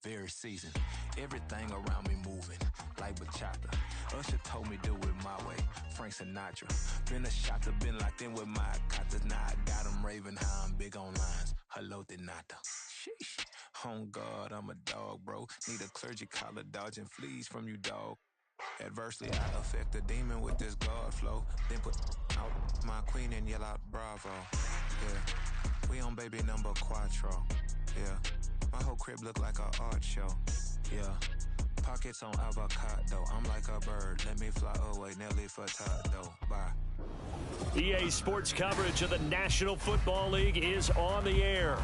very season. Everything around me moving like bachata. Usher told me do it my way. Frank Sinatra. Been a shotter, been locked in with my cotters. Now I got them raving how I'm big on lines. Hello, de nata. Sheesh. On God, I'm a dog, bro. Need a clergy collar dodging fleas from you, dog. Adversely, I affect the demon with this God flow. Then put out my queen and yell out bravo. Yeah, we on baby number quattro. Yeah, my whole crib look like a art show. Yeah, pockets on avocado. I'm like a bird. Let me fly away, Nelly Furtado. Bye. EA Sports coverage of the National Football League is on the air.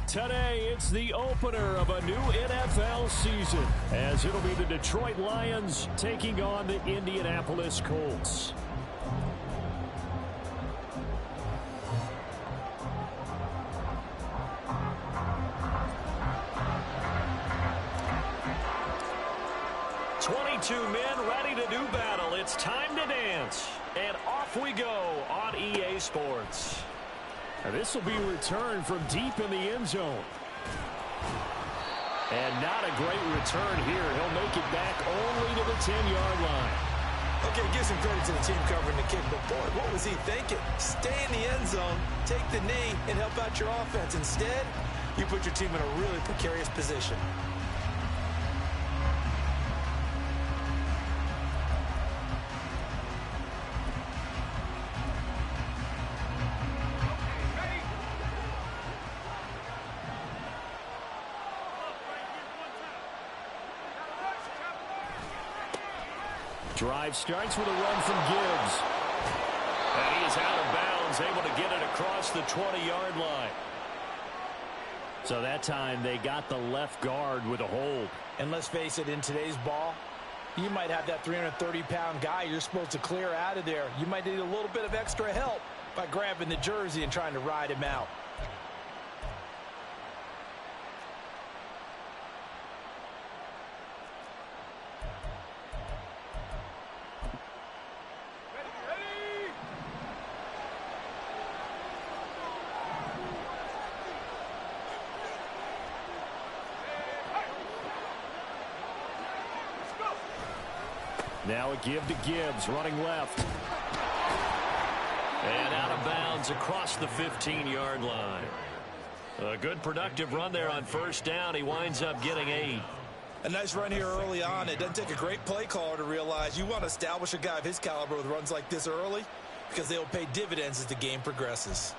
Today, it's the opener of a new NFL season, as it'll be the Detroit Lions taking on the Indianapolis Colts. Men ready to do battle. It's time to dance. And off we go on EA Sports. And this will be returned from deep in the end zone. And not a great return here. He'll make it back only to the 10-yard line. Okay, give some credit to the team covering the kick, but boy, what was he thinking? Stay in the end zone, take the knee, and help out your offense. Instead, you put your team in a really precarious position. Drive starts with a run from Gibbs. And he is out of bounds, able to get it across the 20-yard line. So that time they got the left guard with a hold. And let's face it, in today's ball, you might have that 330-pound guy you're supposed to clear out of there. You might need a little bit of extra help by grabbing the jersey and trying to ride him out. Now a give to Gibbs, running left. And out of bounds across the 15-yard line. A good productive run there on first down. He winds up getting 8. A nice run here early on. It doesn't take a great play caller to realize you want to establish a guy of his caliber with runs like this early because they will pay dividends as the game progresses.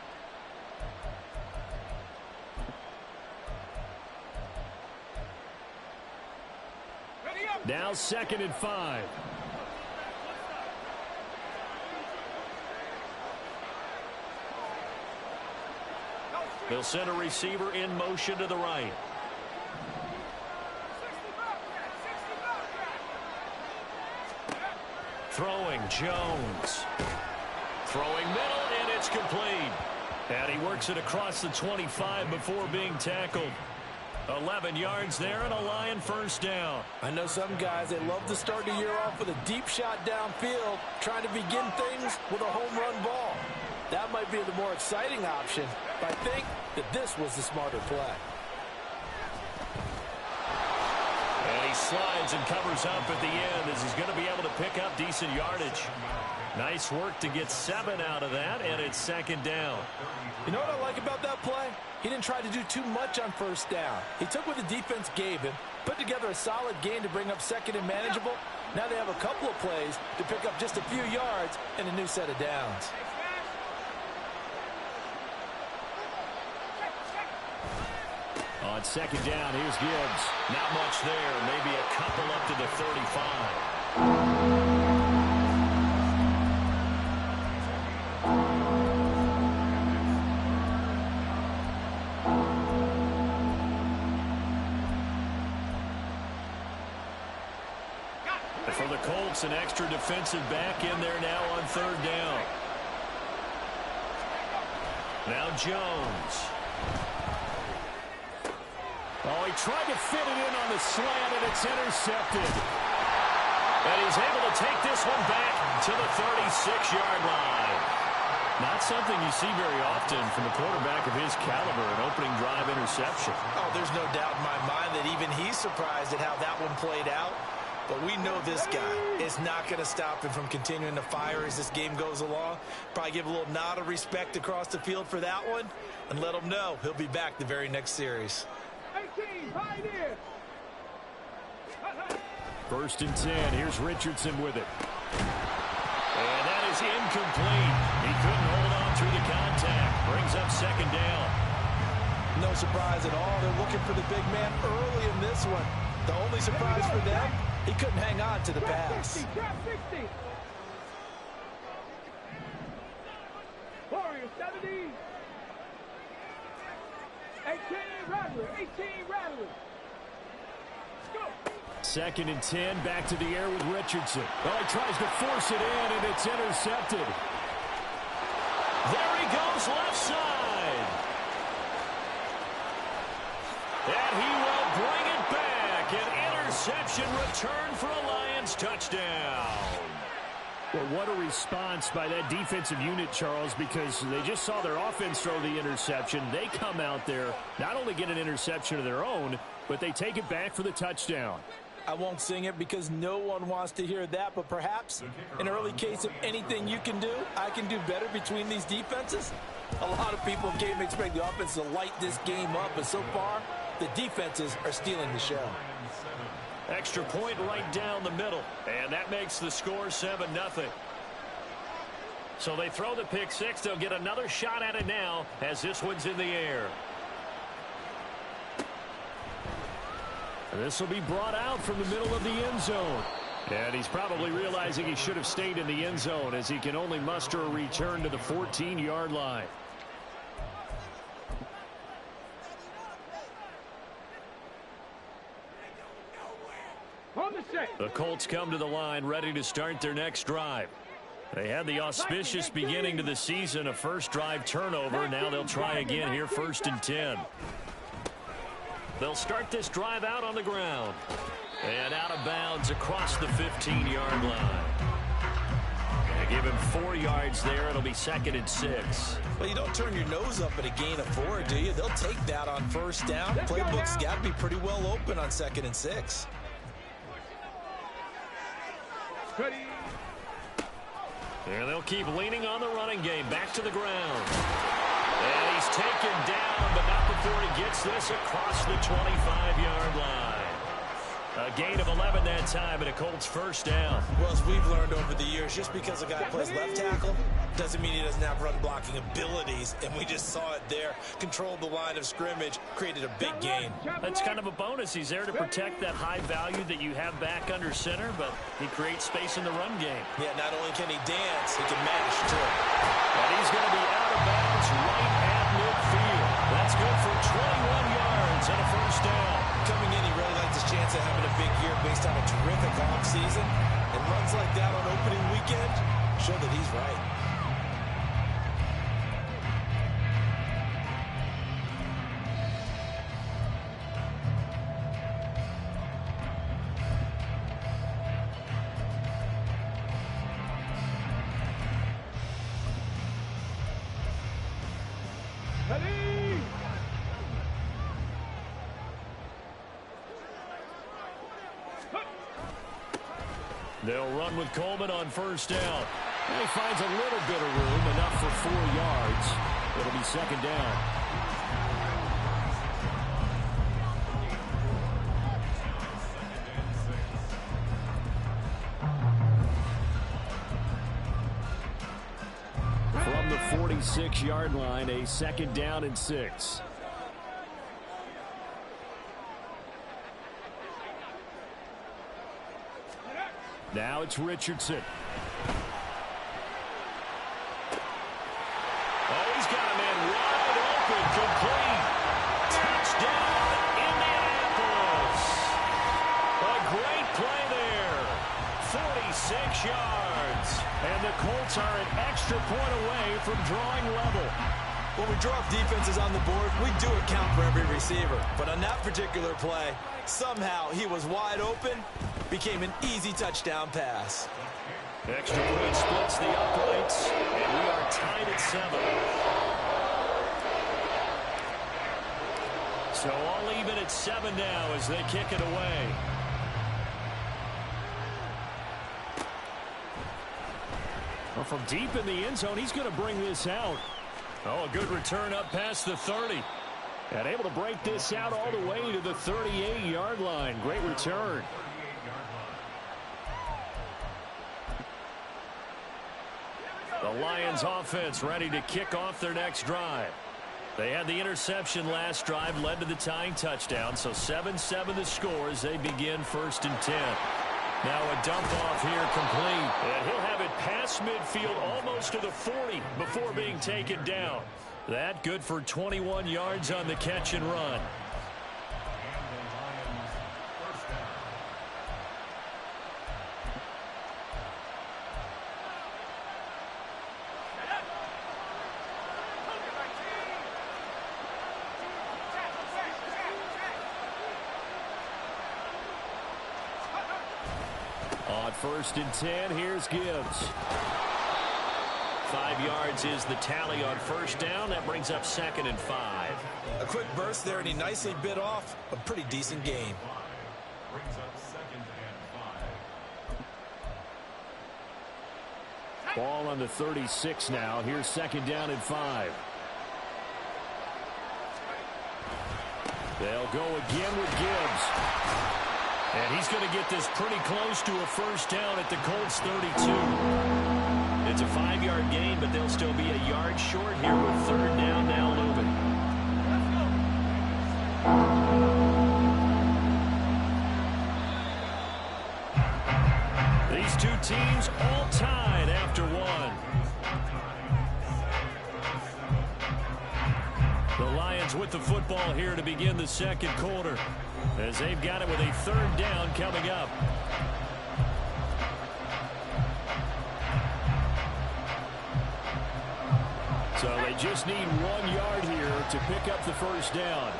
Now 2nd and 5. They'll send a receiver in motion to the right. Throwing, Jones. Throwing middle, and it's complete. And he works it across the 25 before being tackled. 11 yards there and a Lion first down. I know some guys, they love to start the year off with a deep shot downfield, trying to begin things with a home run ball. That might be the more exciting option, but I think that this was the smarter play. And he slides and covers up at the end as he's going to be able to pick up decent yardage. Nice work to get 7 out of that, and it's 2nd down. You know what I like about that play? He didn't try to do too much on first down. He took what the defense gave him, put together a solid gain to bring up 2nd and manageable. Now they have a couple of plays to pick up just a few yards and a new set of downs. On 2nd down, here's Gibbs. Not much there, maybe a couple up to the 35. For the Colts, an extra defensive back in there now on 3rd down. Now Jones. Oh, he tried to fit it in on the slant, and it's intercepted. And he's able to take this one back to the 36-yard line. Not something you see very often from a quarterback of his caliber, an opening drive interception. Oh, there's no doubt in my mind that even he's surprised at how that one played out. But we know this guy is not going to stop him from continuing to fire as this game goes along. Probably give a little nod of respect across the field for that one and let him know he'll be back the very next series. 18, Pioneer. 1st and 10. Here's Richardson with it. And that is incomplete. He couldn't hold on through the contact. Brings up 2nd down. No surprise at all. They're looking for the big man early in this one. The only surprise for them, he couldn't hang on to the pass. Trap 60. Warriors 70. 18 Rattler. 18 Rattler. Go. 2nd and 10, back to the air with Richardson. Well, he tries to force it in, and it's intercepted. There he goes, left side. And he will bring it back. An interception return for a Lions touchdown. Well, what a response by that defensive unit, Charles, because they just saw their offense throw the interception. They come out there, not only get an interception of their own, but they take it back for the touchdown. I won't sing it because no one wants to hear that, but perhaps an early case of anything you can do, I can do better between these defenses. A lot of people came to expect the offense to light this game up, but so far, the defenses are stealing the show. Extra point right down the middle, and that makes the score 7-0. So they throw the pick six. They'll get another shot at it now as this one's in the air. This will be brought out from the middle of the end zone. And he's probably realizing he should have stayed in the end zone as he can only muster a return to the 14-yard line. The Colts come to the line ready to start their next drive. They had the auspicious beginning to the season, a first drive turnover. Now they'll try again here, 1st and 10. They'll start this drive out on the ground. And out of bounds across the 15-yard line. They give him 4 yards there. It'll be 2nd and 6. Well, you don't turn your nose up at a gain of 4, do you? They'll take that on 1st down. Playbook's got to be pretty well open on 2nd and 6. And they'll keep leaning on the running game. Back to the ground. And he's taken down, but not before he gets this across the 25-yard line. A gain of 11 that time, and a Colts 1st down. Well, as we've learned over the years, just because a guy plays left tackle doesn't mean he doesn't have run blocking abilities, and we just saw it there. Controlled the line of scrimmage, created a big gain. That's kind of a bonus. He's there to protect that high value that you have back under center, but he creates space in the run game. Yeah, not only can he dance, he can mash, too. And he's going to be out of bounds right at midfield. That's good for 21 yards and a 1st down. Coming in, he really likes his chance of having a big year based on a terrific offseason. And runs like that on opening weekend show that he's right. They'll run with Coleman on 1st down. And he finds a little bit of room, enough for 4 yards. It'll be 2nd down. From the 46-yard line, a 2nd down and 6. Now it's Richardson. Oh, he's got a man wide open, complete. Touchdown, Indianapolis. A great play there. 46 yards. And the Colts are an extra point away from drawing level. When we draw up defenses on the board, we do account for every receiver. But on that particular play, somehow he was wide open, became an easy touchdown pass. Extra point splits the uprights, and we are tied at 7. So all even at 7 now as they kick it away. Well, from deep in the end zone, he's going to bring this out. Oh, a good return up past the 30. And able to break this out all the way to the 38-yard line. Great return. The Lions offense ready to kick off their next drive. They had the interception last drive, led to the tying touchdown. So 7-7 the score as they begin 1st and 10. Now a dump off here complete. And he'll have it past midfield almost to the 40 before being taken down. That good for 21 yards on the catch and run. On 1st and 10, here's Gibbs. 5 yards is the tally on 1st down. That brings up 2nd and 5. A quick burst there, and he nicely bit off a pretty decent gain. Ball on the 36 now. Here's 2nd down and 5. They'll go again with Gibbs. And he's going to get this pretty close to a 1st down at the Colts 32. It's a 5-yard gain, but they'll still be a yard short here with 3rd down now looming. These two teams all tied after 1. The Lions with the football here to begin the 2nd quarter, as they've got it with a 3rd down coming up. So they just need 1 yard here to pick up the 1st down.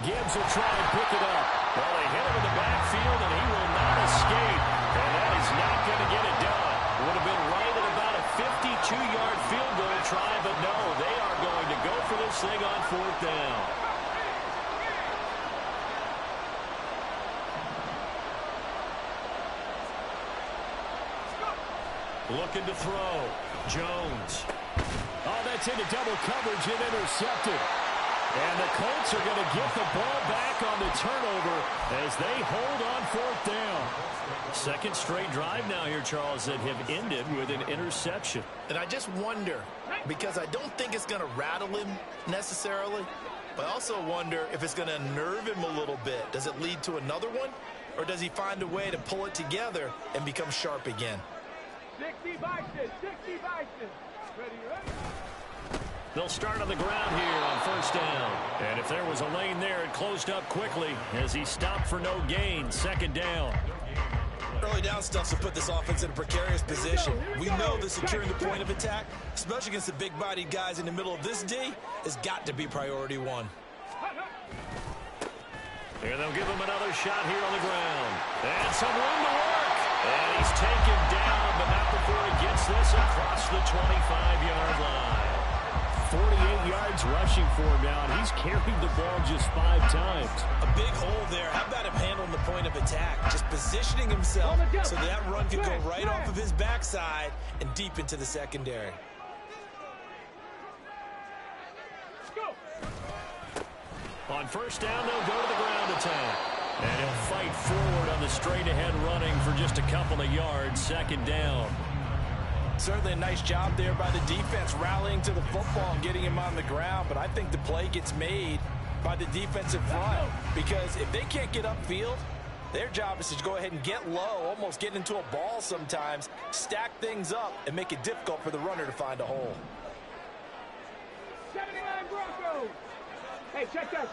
Gibbs will try and pick it up. Well, they hit him in the backfield, and he will not escape. And that is not going to get it done. Would have been right at about a 52-yard field goal try, but no, they are going to go for this thing on 4th down. Looking to throw. Jones. Oh, that's into double coverage and intercepted. And the Colts are going to get the ball back on the turnover as they hold on 4th down. 2nd straight drive now here, Charles, that have ended with an interception. And I just wonder, because I don't think it's going to rattle him necessarily, but I also wonder if it's going to unnerve him a little bit. Does it lead to another one? Or does he find a way to pull it together and become sharp again? 60 Bison, 60 Bison. Ready, ready. They'll start on the ground here on 1st down. And if there was a lane there, it closed up quickly as he stopped for no gain. 2nd down. Early down stuff will put this offense in a precarious position. We know that securing the point of attack, especially against the big-bodied guys in the middle of this D, has got to be priority 1. Here they'll give him another shot here on the ground. And some room to work. And he's taken down, but not before he gets this across the 25-yard line. 48 yards rushing for him now, and he's carried the ball just 5 times. A big hole there. How about him handling the point of attack? Just positioning himself so that run could go right off of his backside and deep into the secondary. On 1st down, they'll go to the ground attack. And he'll fight forward on the straight-ahead running for just a couple of yards. 2nd down. Certainly a nice job there by the defense, rallying to the football and getting him on the ground. But I think the play gets made by the defensive front, because if they can't get upfield, their job is to go ahead and get low, almost get into a ball sometimes, stack things up, and make it difficult for the runner to find a hole. 79 Broncos. Hey, check that,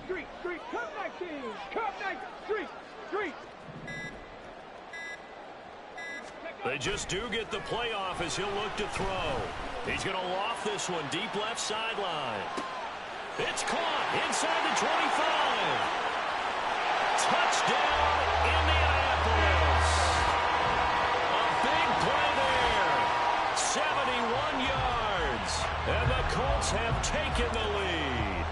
street, Cup 19, Cup 19, street. They just do get the playoff as he'll look to throw. He's going to loft this one deep left sideline. It's caught inside the 25. touchdown, Indianapolis. A big play there. 71 yards. And the Colts have taken the lead.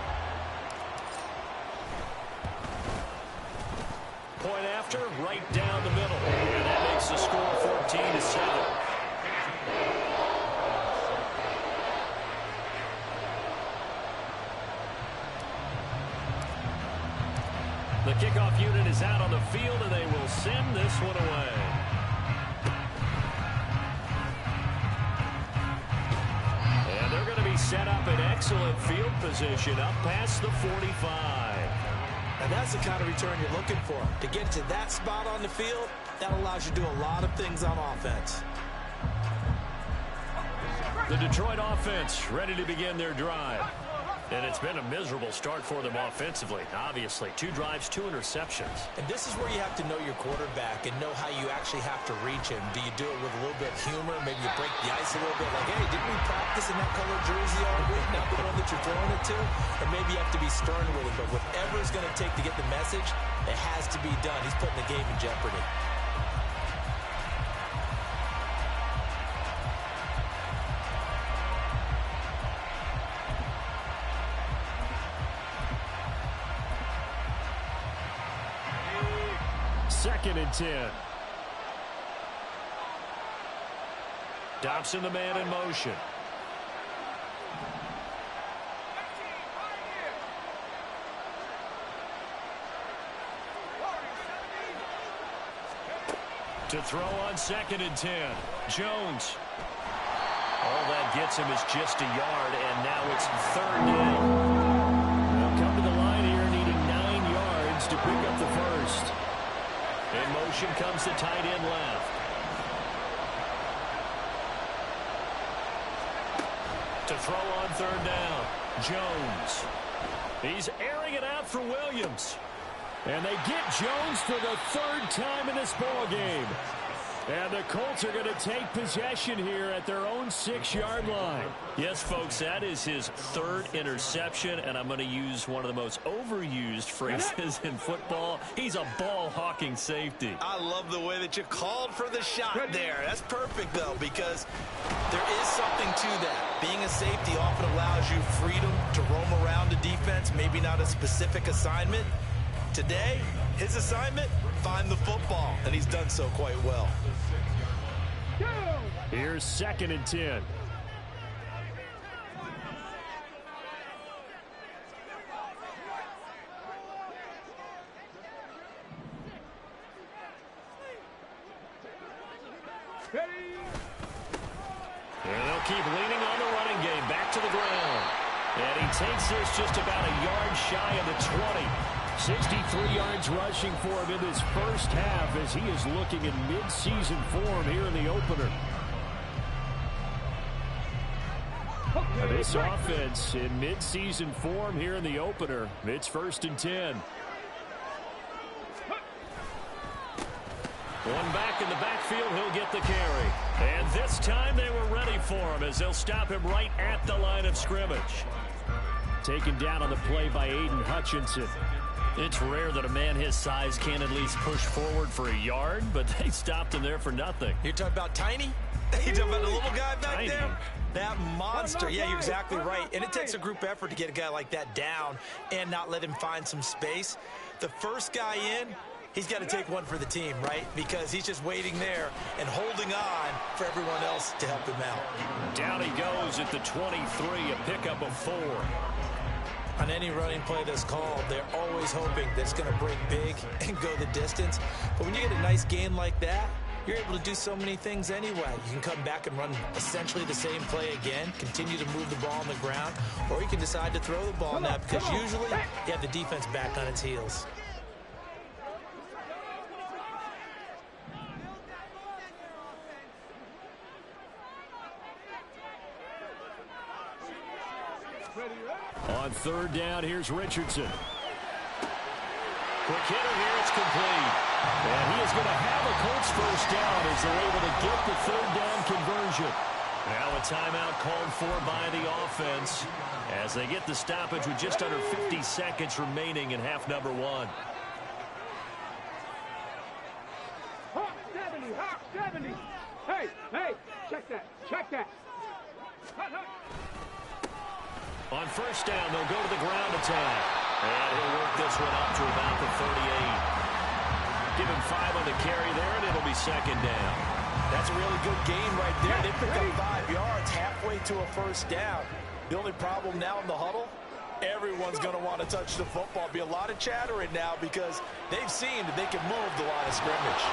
Point after, right down the middle. And that makes the score 14-7. The kickoff unit is out on the field, and they will send this one away. And they're going to be set up in excellent field position up past the 45. And that's the kind of return you're looking for. To get to that spot on the field, that allows you to do a lot of things on offense. The Detroit offense ready to begin their drive. And it's been a miserable start for them offensively, obviously. 2 drives, 2 interceptions. And this is where you have to know your quarterback and know how you actually have to reach him. Do you do it with a little bit of humor? Maybe you break the ice a little bit, like, hey, didn't we practice in that color jersey all week? Not the one that you're throwing it to? Or maybe you have to be stern with him. But whatever it's going to take to get the message, it has to be done. He's putting the game in jeopardy. Second and 10. Dobson, the man in motion. To throw on second and 10. Jones. All that gets him is just a yard, and now it's third down. They'll come to the line here needing 9 yards to pick up the first. In motion comes the tight end left. To throw on third down, Jones. He's airing it out for Williams. And they get Jones for the 3rd time in this ball game. And the Colts are going to take possession here at their own 6-yard line. Yes, folks, that is his 3rd interception, and I'm going to use one of the most overused phrases in football. He's a ball-hawking safety. I love the way that you called for the shot there. That's perfect, though, because there is something to that. Being a safety often allows you freedom to roam around the defense, maybe not a specific assignment. Today, his assignment, find the football, and he's done so quite well. Here's second and 10. And they'll keep leaning on the running game. Back to the ground. And he takes this just about a yard shy of the 20. 63 yards rushing for him in this first half as he is looking in mid-season form here in the opener. This offense in mid-season form here in the opener. It's 1st and 10. One back in the backfield, he'll get the carry. And this time they were ready for him as they'll stop him right at the line of scrimmage. Taken down on the play by Aiden Hutchinson. It's rare that a man his size can at least push forward for a yard, but they stopped him there for nothing. You're talking about Tiny? You're talking about the little guy back there? That monster. Yeah, you're exactly right. And it takes a group effort to get a guy like that down and not let him find some space. The first guy in, he's got to take one for the team, right? Because he's just waiting there and holding on for everyone else to help him out. Down he goes at the 23, a pickup of 4. On any running play that's called, they're always hoping that it's going to break big and go the distance. But when you get a nice gain like that, you're able to do so many things anyway. You can come back and run essentially the same play again, continue to move the ball on the ground, or you can decide to throw the ball now because usually you have the defense back on its heels. On third down, here's Richardson. Quick hitter here, it's complete. And he is going to have a Colts first down as they're able to get the third down conversion. Now a timeout called for by the offense as they get the stoppage with just under 50 seconds remaining in half number 1. On first down, they'll go to the ground attack. And he'll work this one up to about the 38. Give him 5 on the carry there, and it'll be second down. That's a really good game right there. They pick up 5 yards halfway to a first down. The only problem now in the huddle, everyone's going to want to touch the football. Be a lot of chattering now because they've seen that they can move the line of scrimmage.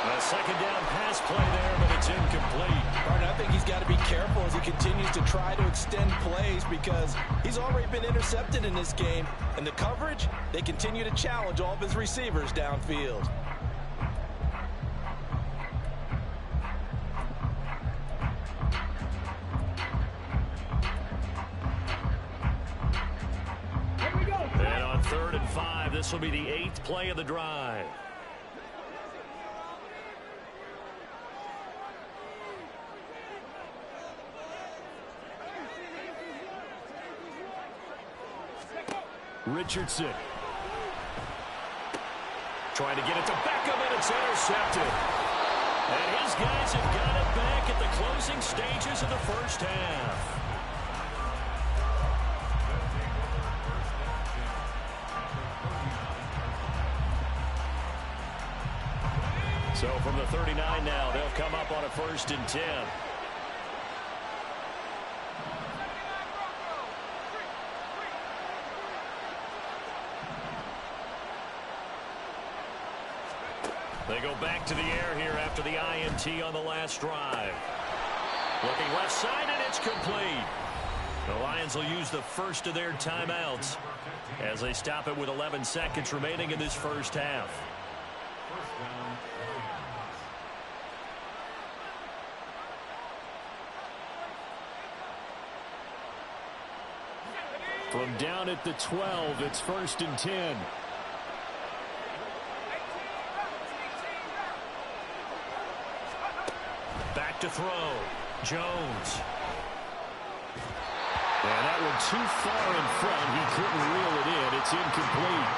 A second down pass play there, but it's incomplete. Martin, I think he's got to be careful as he continues to try to extend plays because he's already been intercepted in this game. And the coverage, they continue to challenge all of his receivers downfield. And on 3rd and 5, this will be the 8th play of the drive. Richardson trying to get it to Beckham, and it's intercepted. And his guys have got it back at the closing stages of the first half. So from the 39 now, they'll come up on a 1st and 10. They go back to the air here after the INT on the last drive. Looking left side, and it's complete. The Lions will use the first of their timeouts as they stop it with 11 seconds remaining in this first half. From down at the 12, it's 1st and 10. Back to throw. Jones. And that one too far in front. He couldn't reel it in. It's incomplete.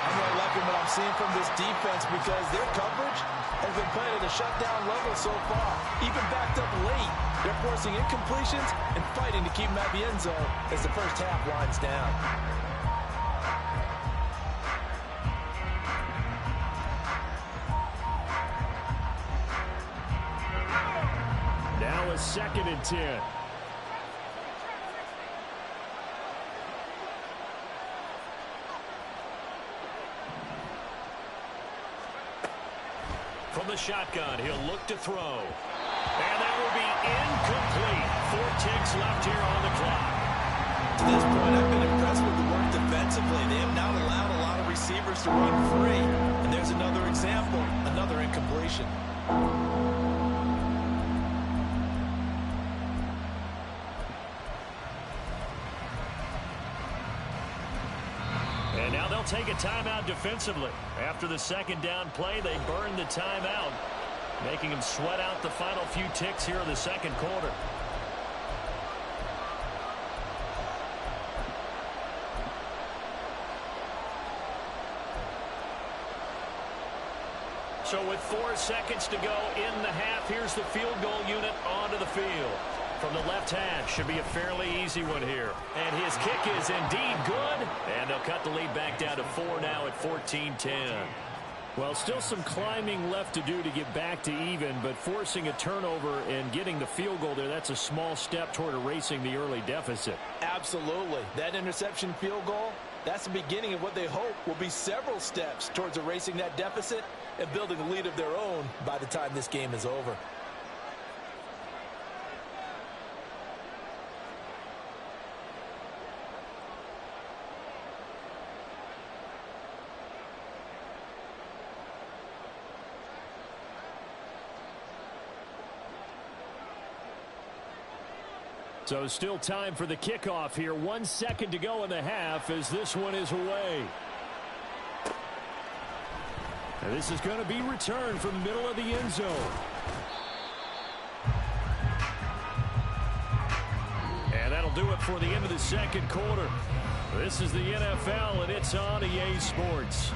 I'm really liking what I'm seeing from this defense because their coverage has been playing at a shutdown level so far. Even backed up late, they're forcing incompletions and fighting to keep them at the end zone as the first half winds down. Now a 2nd and 10. From the shotgun, he'll look to throw. And that will be incomplete. 4 ticks left here on the clock. To this point, I've been impressed with the work defensively. They have not allowed a lot of receivers to run free. And there's another example, another incompletion. And now they'll take a timeout defensively. After the second down play, they burn the timeout, making them sweat out the final few ticks here in the second quarter. So with 4 seconds to go in the half, here's the field goal unit onto the field. From the left hash, should be a fairly easy one here. And his kick is indeed good. And they'll cut the lead back down to 4 now at 14-10. Well, still some climbing left to do to get back to even, but forcing a turnover and getting the field goal there, that's a small step toward erasing the early deficit. Absolutely. That interception field goal, that's the beginning of what they hope will be several steps towards erasing that deficit and building a lead of their own by the time this game is over. So still time for the kickoff here. 1 second to go in the half as this one is away. And this is going to be returned from the middle of the end zone. And that'll do it for the end of the second quarter. This is the NFL, and it's on EA Sports.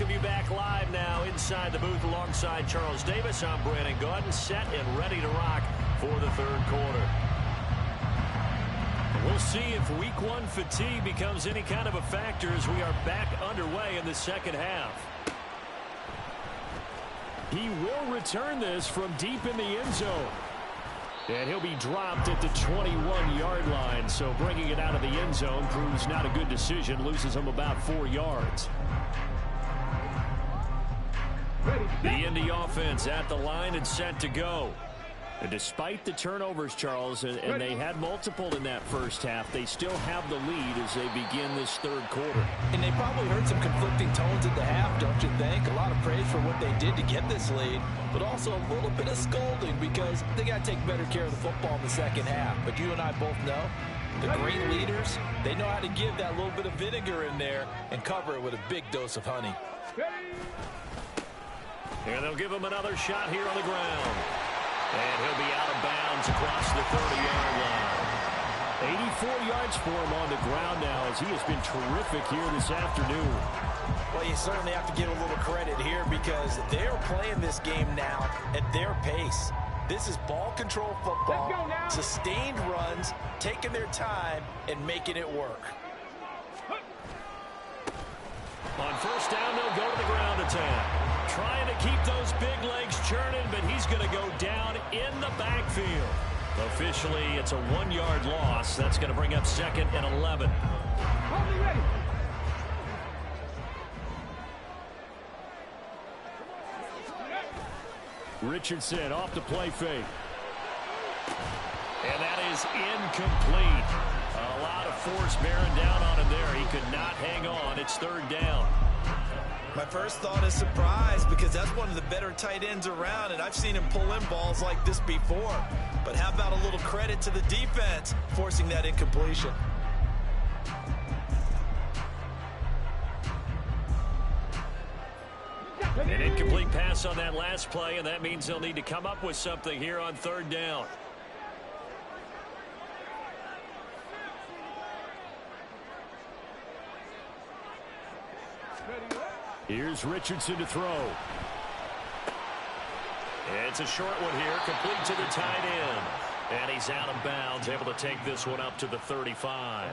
welcome you back live now inside the booth alongside Charles Davis. I'm Brandon Gaudin, set and ready to rock for the third quarter. We'll see if week one fatigue becomes any kind of a factor as we are back underway in the second half. He will return this from deep in the end zone. And he'll be dropped at the 21-yard line, so bringing it out of the end zone proves not a good decision, loses him about 4 yards. The Indy offense at the line and set to go. And despite the turnovers, Charles, and they had multiple in that first half, they still have the lead as they begin this third quarter. And they probably heard some conflicting tones at the half, don't you think? A lot of praise for what they did to get this lead, but also a little bit of scolding because they got to take better care of the football in the second half. But you and I both know the great leaders, they know how to give that little bit of vinegar in there and cover it with a big dose of honey. And they'll give him another shot here on the ground. And he'll be out of bounds across the 30-yard line. 84 yards for him on the ground now as he has been terrific here this afternoon. Well, you certainly have to give a little credit here because they're playing this game now at their pace. This is ball control football, sustained runs, taking their time and making it work. On first down, they'll go to the ground attack. Trying to keep those big legs churning, but he's going to go down in the backfield. Officially, it's a 1-yard loss. That's going to bring up 2nd and 11. Richardson off the play fake. And that is incomplete. A lot of force bearing down on him there. He could not hang on. It's 3rd down. My first thought is surprise because that's one of the better tight ends around, and I've seen him pull in balls like this before. But how about a little credit to the defense forcing that incompletion? An incomplete pass on that last play, and that means they'll need to come up with something here on 3rd down. Here's Richardson to throw. It's a short one here, complete to the tight end. And he's out of bounds, able to take this one up to the 35.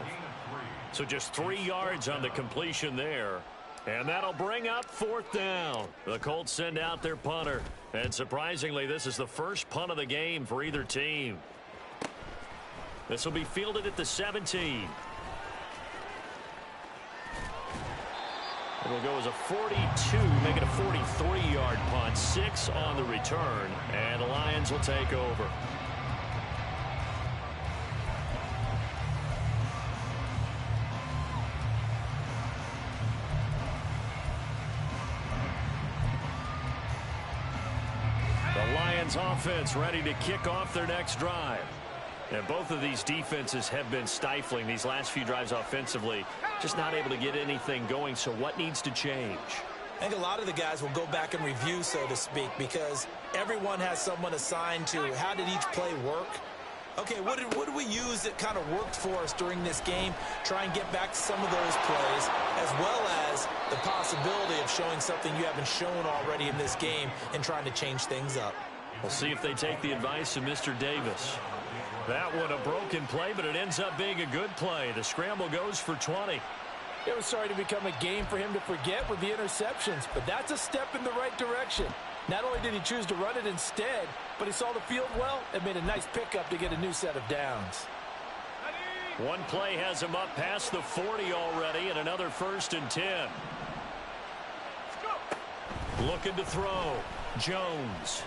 So just 3 yards on the completion there. And that'll bring up 4th down. The Colts send out their punter. And surprisingly, this is the first punt of the game for either team. This will be fielded at the 17. It'll go as a 42, make it a 43-yard punt. 6 on the return, and the Lions will take over. The Lions offense ready to kick off their next drive. And both of these defenses have been stifling these last few drives offensively. Just not able to get anything going, so what needs to change? I think a lot of the guys will go back and review, so to speak, because everyone has someone assigned to how did each play work. Okay, what did we use that kind of worked for us during this game? Try and get back to some of those plays, as well as the possibility of showing something you haven't shown already in this game and trying to change things up. We'll see if they take the advice of Mr. Davis. That one a broken play, but it ends up being a good play. The scramble goes for 20. It was starting to become a game for him to forget with the interceptions, but that's a step in the right direction. Not only did he choose to run it instead, but he saw the field well and made a nice pickup to get a new set of downs. One play has him up past the 40 already, and another 1st and 10. Looking to throw. Jones.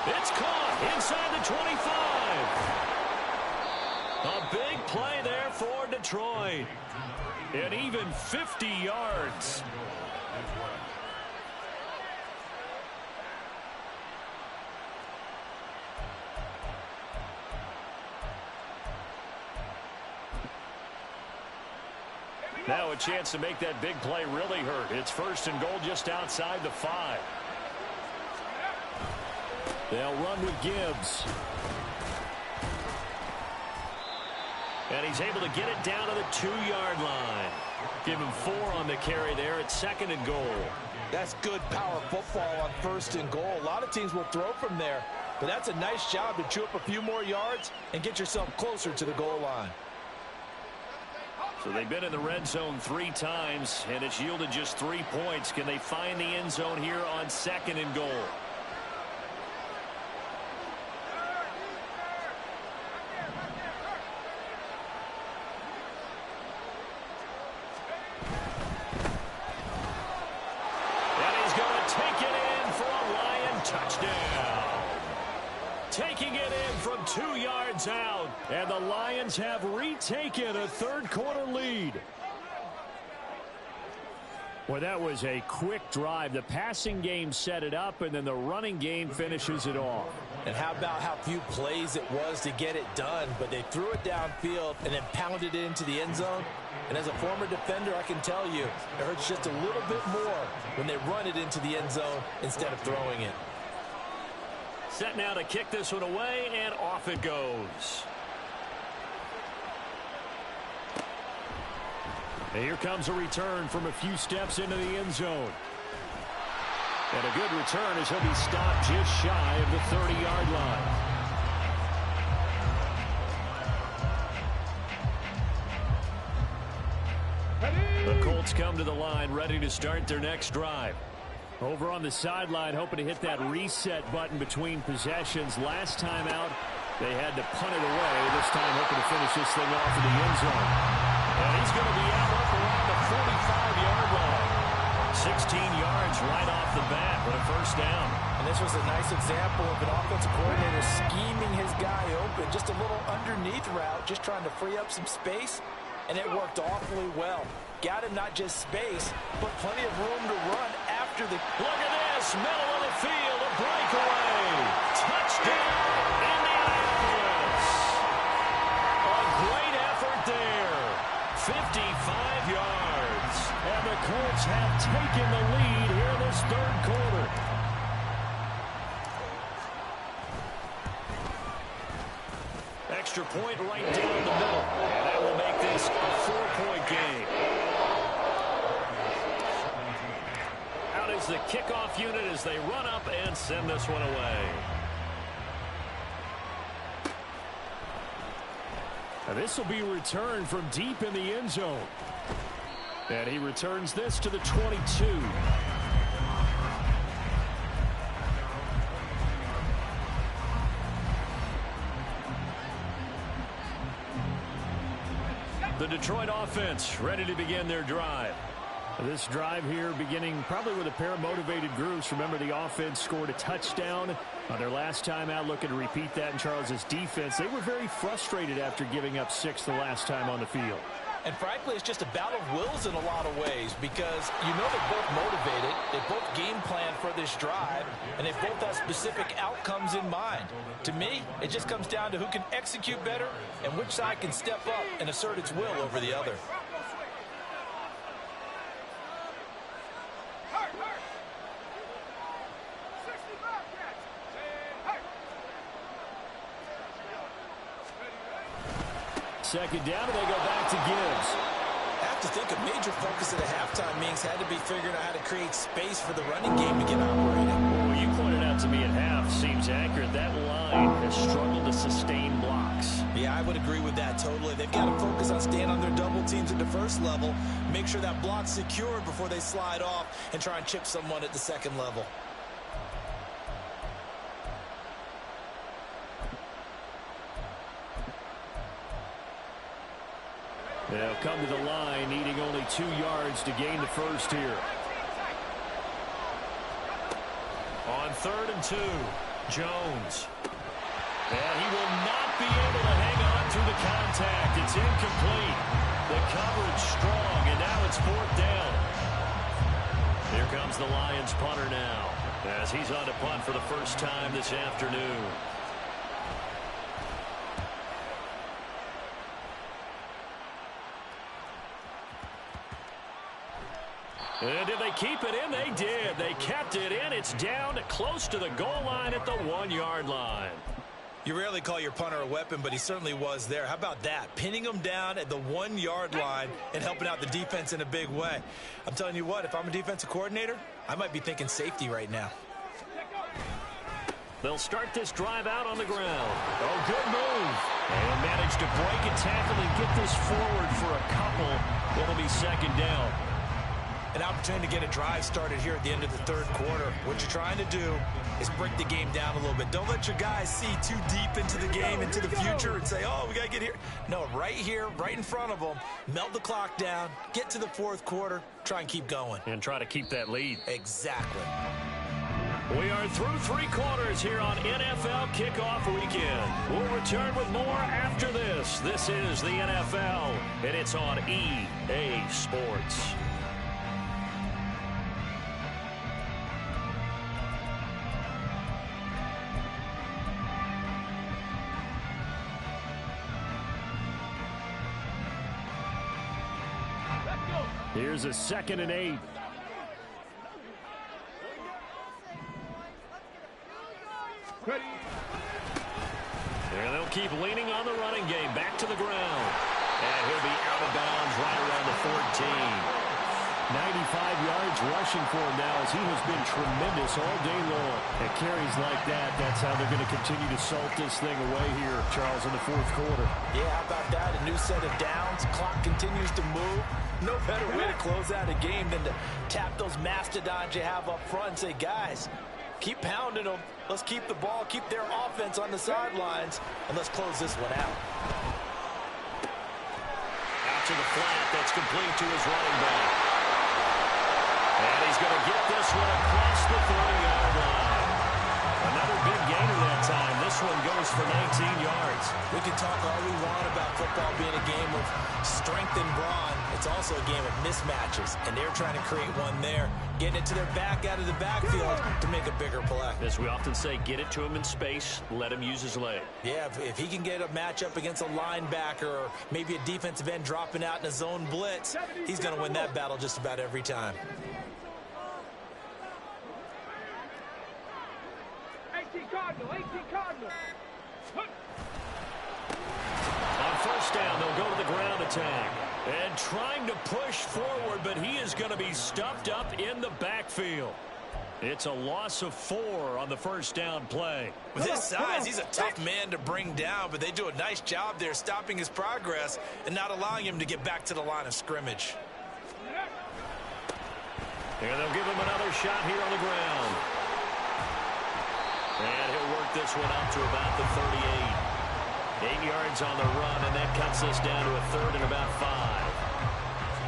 It's caught inside the 25. A big play there for Detroit. And even 50 yards. Now a chance to make that big play really hurt. It's 1st and goal just outside the 5. They'll run with Gibbs. And he's able to get it down to the 2-yard line. Give him 4 on the carry there at 2nd and goal. That's good power football on 1st and goal. A lot of teams will throw from there, but that's a nice job to chew up a few more yards and get yourself closer to the goal line. So they've been in the red zone 3 times, and it's yielded just 3 points. Can they find the end zone here on 2nd and goal? Taking it in from 2 yards out. And the Lions have retaken a 3rd quarter lead. Well, that was a quick drive. The passing game set it up, and then the running game finishes it off. And how about how few plays it was to get it done, but they threw it downfield and then pounded it into the end zone. And as a former defender, I can tell you, it hurts just a little bit more when they run it into the end zone instead of throwing it. Set now to kick this one away, and off it goes. And here comes a return from a few steps into the end zone. And a good return as he'll be stopped just shy of the 30-yard line. The Colts come to the line ready to start their next drive. Over on the sideline, hoping to hit that reset button between possessions. Last time out, they had to punt it away. This time, hoping to finish this thing off in the end zone. And he's going to be out up around the 45-yard line. 16 yards right off the bat, but a first down. And this was a nice example of an offensive coordinator scheming his guy open. Just a little underneath route, just trying to free up some space, and it worked awfully well. Got him not just space, but plenty of room to run after the... Look at this, middle of the field, a breakaway. Touchdown, Indianapolis. A great effort there. 55 yards. And the Colts have taken the lead here this 3rd quarter. Extra point right down the middle. And that will make this a 4-point game. Out is the kickoff unit as they run up and send this one away. Now this will be returned from deep in the end zone. And he returns this to the 22. The Detroit offense ready to begin their drive. This drive here beginning probably with a pair of motivated groups. Remember, the offense scored a touchdown on their last time out, looking to repeat that in Charles' defense. They were very frustrated after giving up 6 the last time on the field. And frankly, it's just a battle of wills in a lot of ways because you know they're both motivated, they both game plan for this drive, and they both have specific outcomes in mind. To me, it just comes down to who can execute better and which side can step up and assert its will over the other. Second down, and they go back to Gibbs. I have to think a major focus of the halftime meetings had to be figuring out how to create space for the running game to get operating. Well, you pointed out to me at half, seems accurate. That line has struggled to sustain blocks. Yeah, I would agree with that totally. They've got to focus on staying on their double teams at the first level, make sure that block's secured before they slide off and try and chip someone at the second level. They'll come to the line, needing only 2 yards to gain the first here. On 3rd and 2, Jones. And he will not be able to hang on through the contact. It's incomplete. The coverage strong, and now it's 4th down. Here comes the Lions punter now, as he's on to punt for the first time this afternoon. And did they keep it in? They did. They kept it in. It's down close to the goal line at the 1-yard line. You rarely call your punter a weapon, but he certainly was there. How about that? Pinning him down at the 1-yard line and helping out the defense in a big way. I'm telling you what, if I'm a defensive coordinator, I might be thinking safety right now. They'll start this drive out on the ground. Oh, good move. And managed to break a tackle and get this forward for a couple. It'll be second down. An opportunity to get a drive started here at the end of the third quarter. What you're trying to do is break the game down a little bit. Don't let your guys see too deep into the game, into the future, and say, oh, we got to get here. No, right here, right in front of them, melt the clock down, get to the fourth quarter, try and keep going. And try to keep that lead. Exactly. We are through 3 quarters here on NFL Kickoff Weekend. We'll return with more after this. This is the NFL, and it's on EA Sports. Here's a 2nd and 8. Ready. And they'll keep leaning on the running game. Back to the ground. And he'll be out of bounds right around the 14. 95 yards rushing for him now as he has been tremendous all day long. At carries like that, that's how they're going to continue to salt this thing away here, Charles, in the fourth quarter. Yeah, how about that? A new set of downs. Clock continues to move. No better way to close out a game than to tap those mastodons you have up front and say, guys, keep pounding them. Let's keep the ball, keep their offense on the sidelines, and let's close this one out. Out to the flat. That's complete to his running back. And he's going to get this one across the 40-yard line. Another big gainer that time. This one goes for 19 yards. We can talk all we want about football being a game of strength and brawn. It's also a game of mismatches, and they're trying to create one there, getting it to their back out of the backfield to make a bigger play. As we often say, get it to him in space, let him use his leg. Yeah, if he can get a matchup against a linebacker or maybe a defensive end dropping out in a zone blitz, he's going to win that battle just about every time. 18 Cardinal, 18 Cardinal. On first down, they'll go to the ground attack. And trying to push forward, but he is going to be stuffed up in the backfield. It's a loss of 4 on the first down play. With his size, he's a tough man to bring down, but they do a nice job there stopping his progress and not allowing him to get back to the line of scrimmage. And they'll give him another shot here on the ground. And he'll work this one up to about the 38. 8 yards on the run, and that cuts us down to a 3rd and about 5.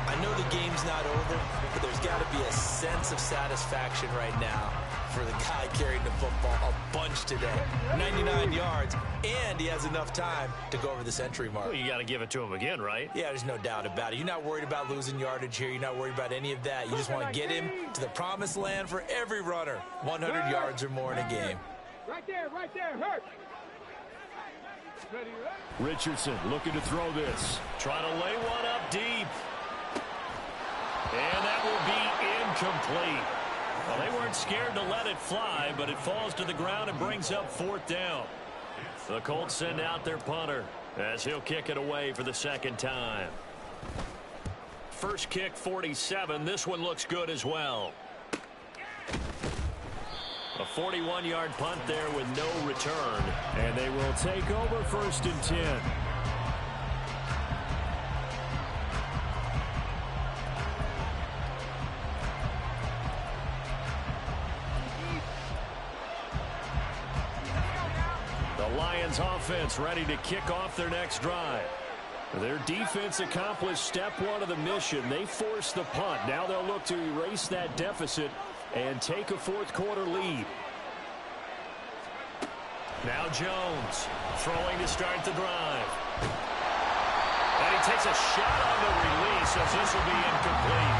I know the game's not over, but there's got to be a sense of satisfaction right now for the guy carrying the football a bunch today. 99 yards, and he has enough time to go over the century mark. Well, you got to give it to him again, right? Yeah, there's no doubt about it. You're not worried about losing yardage here. You're not worried about any of that. You just want to get him to the promised land for every runner. 100 yards or more in a game. Right there, hurt. Richardson looking to throw this. Trying to lay one up deep. And that will be incomplete. Well, they weren't scared to let it fly, but it falls to the ground and brings up 4th down. The Colts send out their punter as he'll kick it away for the 2nd time. First kick, 47. This one looks good as well. A 41-yard punt there with no return. And they will take over 1st and 10. The Lions offense ready to kick off their next drive. Their defense accomplished step 1 of the mission. They forced the punt. Now they'll look to erase that deficit and take a fourth quarter lead. Now Jones throwing to start the drive. And he takes a shot on the release as this will be incomplete.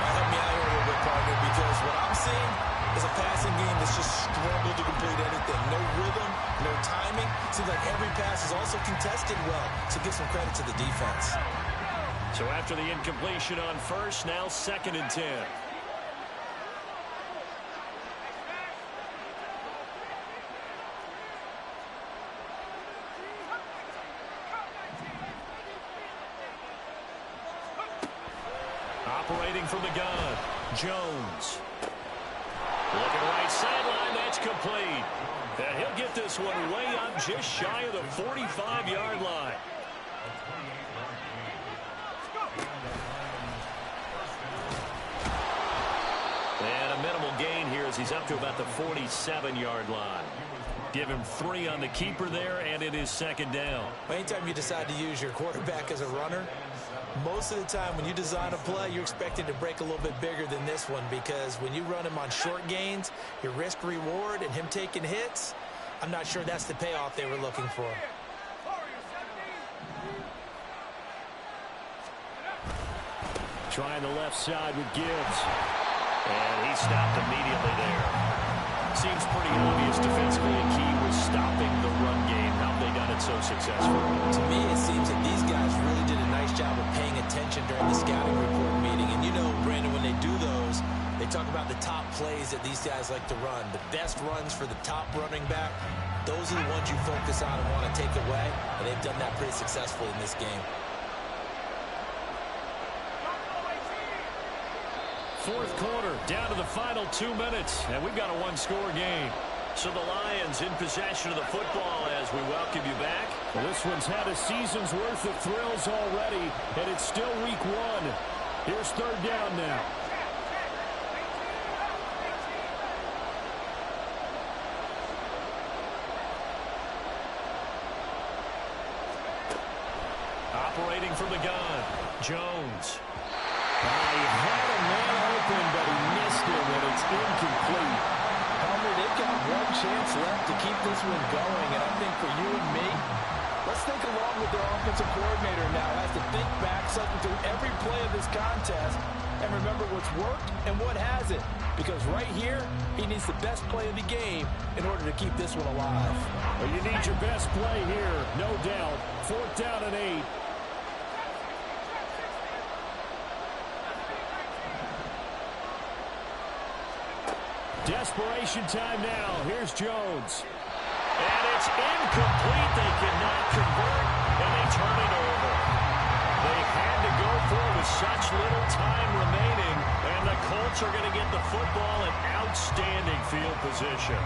Help me out here a little bit, partner, because what I'm seeing is a passing game that's just struggled to complete anything. No rhythm, no timing. Seems like every pass is also contested well, so give some credit to the defense. So after the incompletion on first, now 2nd and 10. Operating from the gun, Jones. Looking right sideline, that's complete. And he'll get this one way up just shy of the 45-yard line. And a minimal gain here as he's up to about the 47-yard line. Give him 3 on the keeper there, and it is second down. Anytime you decide to use your quarterback as a runner, most of the time when you design a play, you're expecting to break a little bit bigger than this one, because when you run him on short gains, your risk-reward and him taking hits, I'm not sure that's the payoff they were looking for. Trying the left side with Gibbs. And he stopped immediately there. Seems pretty obvious defensively a key was stopping the run game. How have they done it so successful? To me, it seems that these guys really did a nice job of paying attention during the scouting report meeting. And you know, Brandon, when they do those, they talk about the top plays that these guys like to run. The best runs for the top running back, those are the ones you focus on and want to take away. And they've done that pretty successfully in this game. Fourth quarter, down to the final 2 minutes, and we've got a one-score game. So the Lions in possession of the football as we welcome you back. Well, this one's had a season's worth of thrills already, and it's still week 1. Here's third down now. Operating from the gun, Jones. He had a man open, but he missed him, and it's incomplete. Homer, they've got one chance left to keep this one going, and I think for you and me, let's think along with their offensive coordinator now. Has to think back, cycle through every play of this contest, and remember what's worked and what hasn't. Because right here, he needs the best play of the game in order to keep this one alive. Well, you need your best play here, no doubt. Fourth down and 8. Desperation time now. Here's Jones. And it's incomplete. They cannot convert, and they turn it over. They had to go for it with such little time remaining, and the Colts are going to get the football in outstanding field position.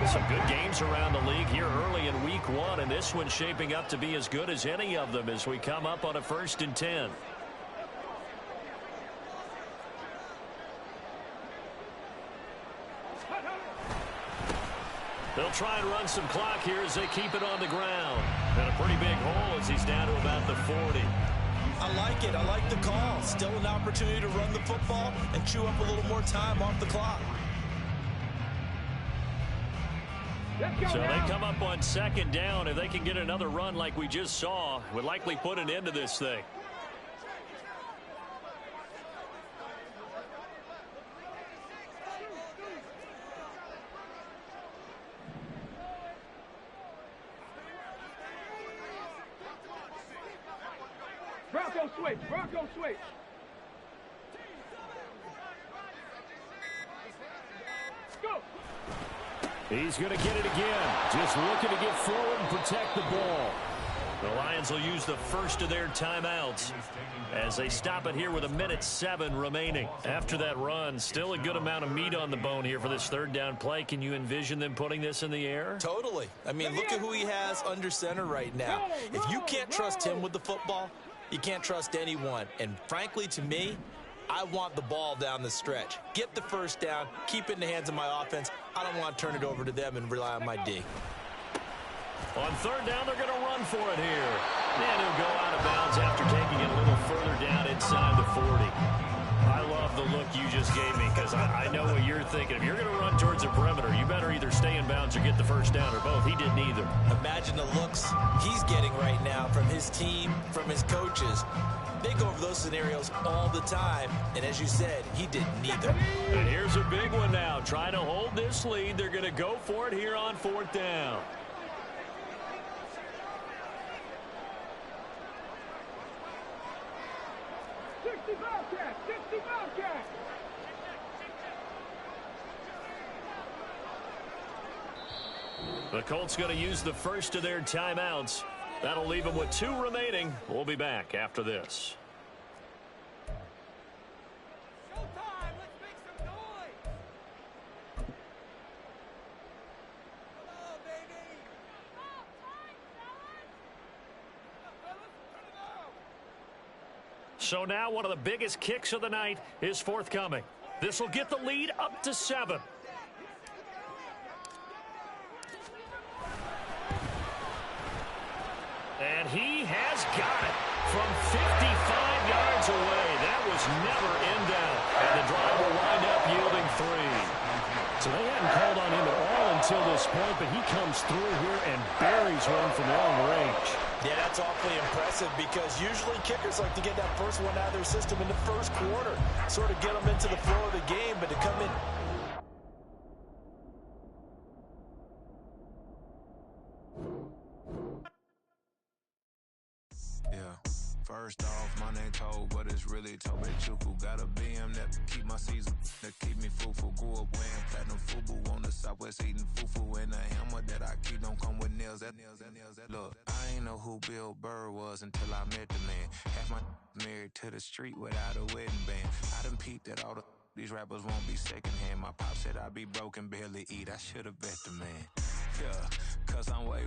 Some good games around the league here early in week 1, and this one's shaping up to be as good as any of them as we come up on a 1st and 10. They'll try and run some clock here as they keep it on the ground. And a pretty big hole as he's down to about the 40. I like it. I like the call. Still an opportunity to run the football and chew up a little more time off the clock. So they come up on 2nd down. If they can get another run like we just saw, would likely put an end to this thing. Bronco switch, Bronco switch. Go. He's going to get it again. Just looking to get forward and protect the ball. The Lions will use the first of their timeouts as they stop it here with 1:07 remaining. After that run, still a good amount of meat on the bone here for this 3rd down play. Can you envision them putting this in the air? Totally. I mean, look at who he has under center right now. If you can't trust him with the football, you can't trust anyone. And frankly, to me, I want the ball down the stretch. Get the first down, keep it in the hands of my offense. I don't want to turn it over to them and rely on my D. On 3rd down, they're going to run for it here. And he'll go out of bounds after taking it a little further down inside the 40. I love the look you just gave me because I know what you're thinking. If you're going to run towards the perimeter, you better either stay in bounds or get the first down or both. He did neither. Imagine the looks he's getting right now from his team, from his coaches. They go over those scenarios all the time, and as you said, he did neither. And here's a big one now. Trying to hold this lead. They're going to go for it here on 4th down. The Colts going to use the first of their timeouts. That'll leave them with 2 remaining. We'll be back after this. So now one of the biggest kicks of the night is forthcoming. This will get the lead up to 7. And he has got it from 55 yards away. That was never in doubt. And the drive will wind up yielding 3. So they hadn't called on him at all until this point, but he comes through here and buries one from long range. Yeah, that's awfully impressive because usually kickers like to get that first one out of their system in the first quarter, sort of get them into the flow of the game, but to come in. First off, my name told, but it's really Tobe Chuku. Got a BM that keep my season, that keep me fufu. Grew up wearing platinum fubu on the Southwest eating fufu. And the hammer that I keep don't come with nails. Look, I ain't know who Bill Burr was until I met the man. Half my married to the street without a wedding band. I done peeped at all these rappers won't be secondhand. My pop said I'd be broken, barely eat. I should've bet the man. Yeah, cause I'm way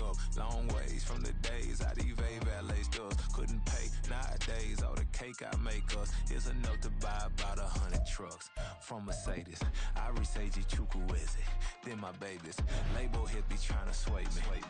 up. Long ways from the days I these valet stores couldn't pay. Nowadays, all the cake I make us is enough to buy about 100 trucks. From Mercedes, I resage Chukwueze. Then my babies, label hit be trying to sway me.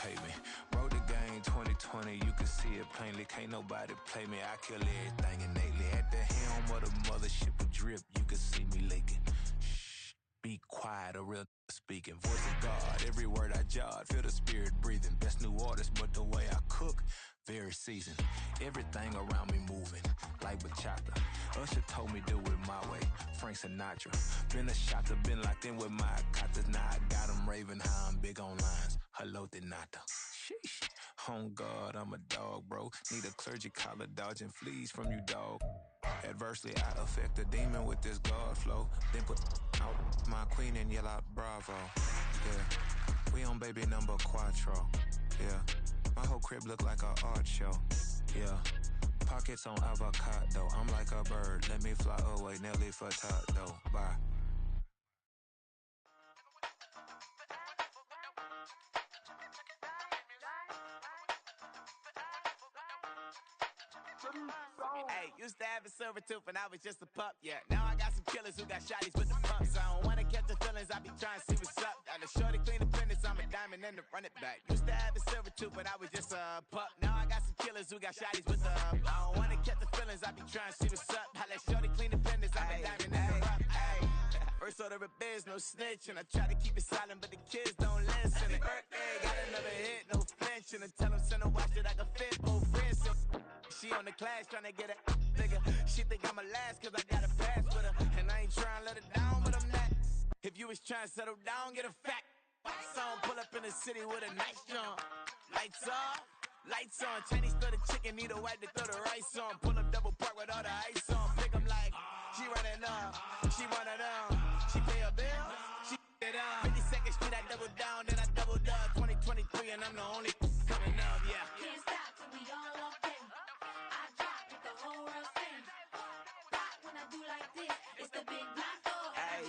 Pay me. Wrote the game 2020, you can see it plainly. Can't nobody play me, I kill everything innately. At the helm of the mothership with drip, you can see me leaking. Shh, be quiet, a real speaking. Voice of God, every word I jot, feel the spirit breathing. Best new artist, but the way I cook, very seasoned. Everything around me moving, like bachata. Usher told me do it my way, Frank Sinatra. Been a shotter, been locked in with my katas. Now I got them raving how I'm big on lines. Hello, Denata. Sheesh. On God, I'm a dog, bro. Need a clergy collar, dodging fleas from you, dog. Adversely, I affect the demon with this God flow. Then put out my queen and yell out bravo. Yeah, we on baby number quattro. Yeah, my whole crib look like a art show. Yeah, pockets on avocado. I'm like a bird, let me fly away. Nelly Furtado, bye. Hey, used to have a silver tooth and I was just a pup, yeah. Now I got some killers who got shotties with the pumps. I don't wanna catch the feelings, I be trying to see what's up. Got a shorty clean the fitness, I'm a diamond and to run it back. Used to have a silver tooth but I was just a pup. Now I got some killers who got shotties with the I don't wanna catch the feelings, I be trying to see what's up. I let shorty clean the fitness, I'm a diamond and to run. First order of biz, no snitch, and I try to keep it silent, but the kids don't listen. And birthday, got another hit, no flinch, and I tell them send a watch that I can fit both wrists. She on the class trying to get a nigga. She think I'm a last cause I got a pass with her. And I ain't trying to let her down, but I'm not. If you was trying to settle down, get a fact. Song pull up in the city with a nice jump. Lights off, lights on. Chinese throw the chicken, need a wipe to throw the rice on. Pull up double park with all the ice on. Pick 'em like, she running up, she one of them. She pay her bills, she it up. 52nd Street, I double down, then I doubled up. 2023 and I'm the only coming up, yeah. Can't stop till we all locked in. I drop with the whole world sing. Rock when I do like this, it's the big black door. Hey,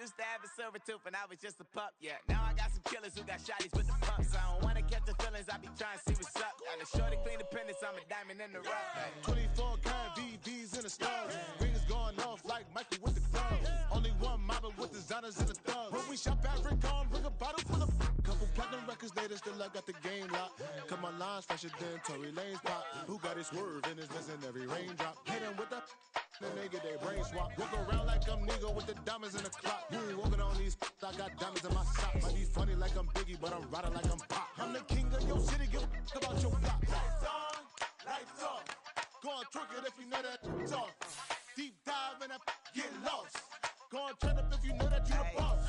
used to have a silver tooth and I was just a pup, yeah. Now I got some killers who got shotties with the pumps. I don't wanna catch the feelings, I be trying to see what's up. Got a shorty clean the pendants, I'm a diamond in the rough. 24 karat VVs in the stars. Rings going off like Michael with the clubs. Only one mobbing with designers in the thugs. When we shop at Rincon, bring a bottle full of couple platinum records later, still I got the game locked. Cause my lines fresher than Tory Lane's pop. Who got his swerve and his missing every raindrop. Hit him with the and they get their brain swap. Walk around like I'm Nigo with the diamonds in the clock. You ain't walking on these I got diamonds in my socks. Might be funny like I'm Biggie, but I'm riding like I'm Pop. I'm the king of your city, give a about your block. Lights on, lights off. Go on, twerk it if you know that it's off. Deep dive and I get lost. Go on, turn up if you know that you the boss.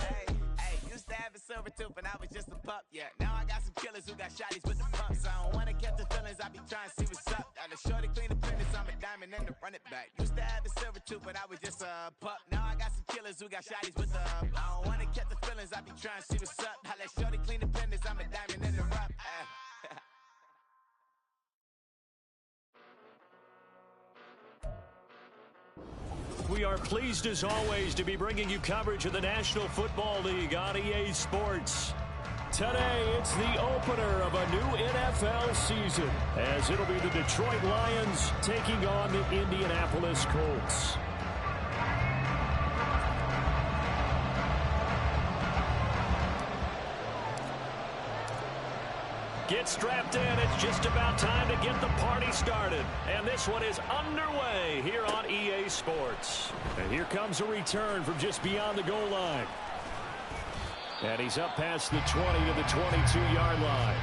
Used to have a silver tooth and I was just a pup, yeah. Now I got some killers who got shotties with the pumps. I don't wanna catch the feelings, I be trying to see what's up. Got a shorty clean the pendants, I'm a diamond and to run it back. Used to have a silver tooth but I was just a pup. Now I got some killers who got shotties with the I don't wanna catch the feelings, I be trying to see what's up. I let shorty clean the pendants, I'm a diamond and to run. We are pleased as always to be bringing you coverage of the National Football League on EA Sports. Today, it's the opener of a new NFL season, as it'll be the Detroit Lions taking on the Indianapolis Colts. Get strapped in. It's just about time to get the party started. And this one is underway here on EA Sports. And here comes a return from just beyond the goal line. And he's up past the 20 to the 22-yard line.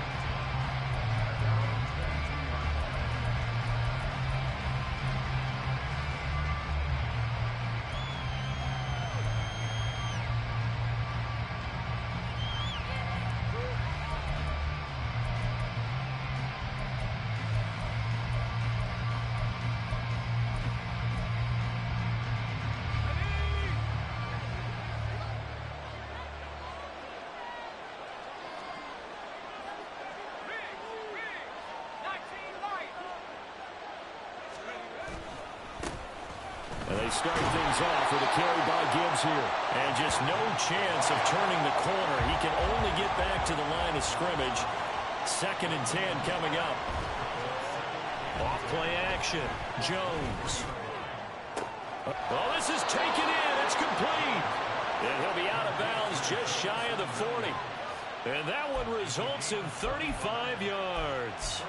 And they start things off with a carry by Gibbs here. And just no chance of turning the corner. He can only get back to the line of scrimmage. 2nd and 10 coming up. Off play action. Jones. Oh, this is taken in. It's complete. And he'll be out of bounds just shy of the 40. And that one results in 35 yards.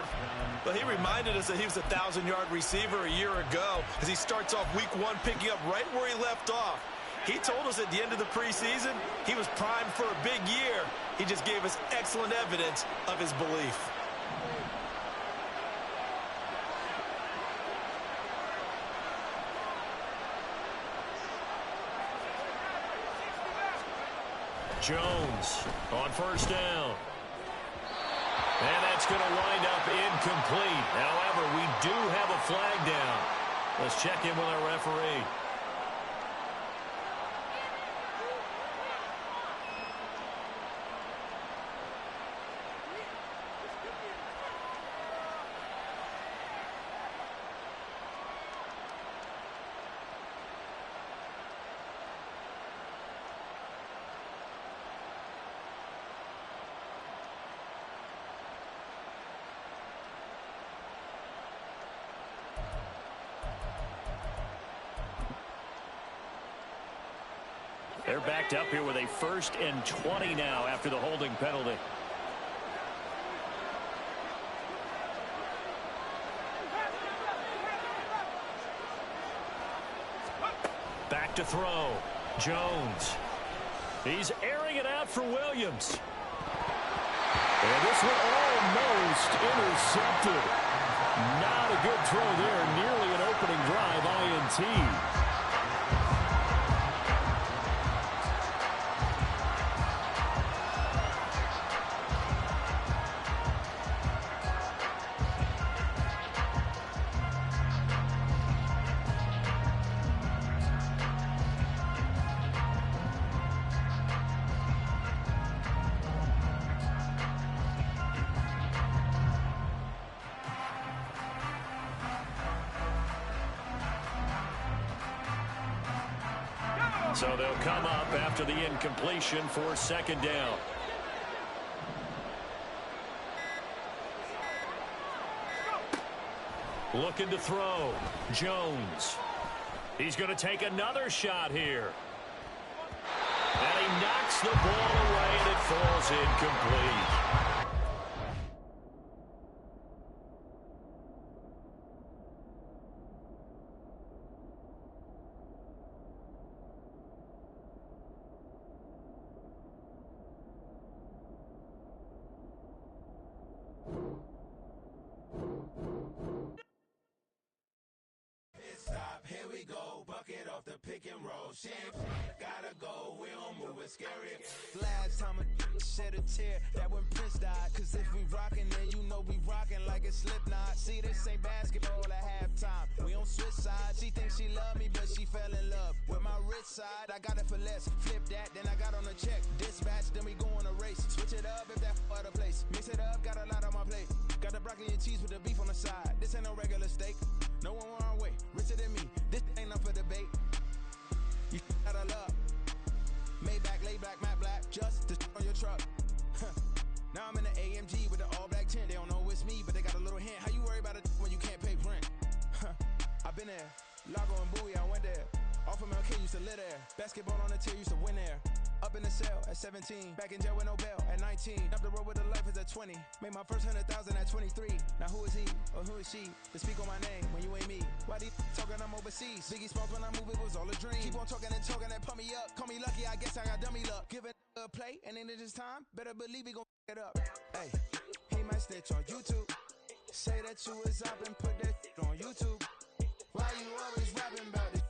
But he reminded us that he was a 1,000-yard receiver a year ago as he starts off week 1 picking up right where he left off. He told us at the end of the preseason he was primed for a big year. He just gave us excellent evidence of his belief. Jones on 1st down. And that's going to wind up incomplete. However, we do have a flag down. Let's check in with our referee. They're backed up here with a 1st and 20 now after the holding penalty. Back to throw. Jones. He's airing it out for Williams. And this one almost intercepted. Not a good throw there. Nearly an opening drive INT. So they'll come up after the incompletion for 2nd down. Looking to throw. Jones. He's going to take another shot here. And he knocks the ball away, and it falls incomplete. Pick and roll, shit, gotta go, we don't move it scary. Last time a shed a tear, that when Prince died. Cause if we rockin', then you know we rockin' like a Slipknot. See, this ain't basketball at halftime, we on switch sides. She thinks she love me, but she fell in love with my rich side. I got it for less, flip that, then I got on a check. Dispatch, then we go on a race. Switch it up if that other place. Mix it up, got a lot on my plate. Got the broccoli and cheese with the beef on the side. This ain't no regular steak, no one wrong way. Richer than me, this ain't up for debate. You gotta love Maybach, laid back, matte black, just to on your truck. I been there. Lago and Bowie, I went there. Off of MLK, used to live there. Basketball on the tier, used to win there. Up in the cell at 17. Back in jail with no bail at 19. Up the road with the life is at 20. Made my first 100,000 at 23. Now who is he or who is she to speak on my name when you ain't me? Why they talking I'm overseas? Biggie Smalls when I move, it was all a dream. Keep on talking and pump me up. Call me lucky, I guess I got dummy luck. Give it a play, and then it's time. Better believe he gon' it up. Hey, he might snitch on YouTube. Say that you was up and put that on YouTube. Why you always rapping about this?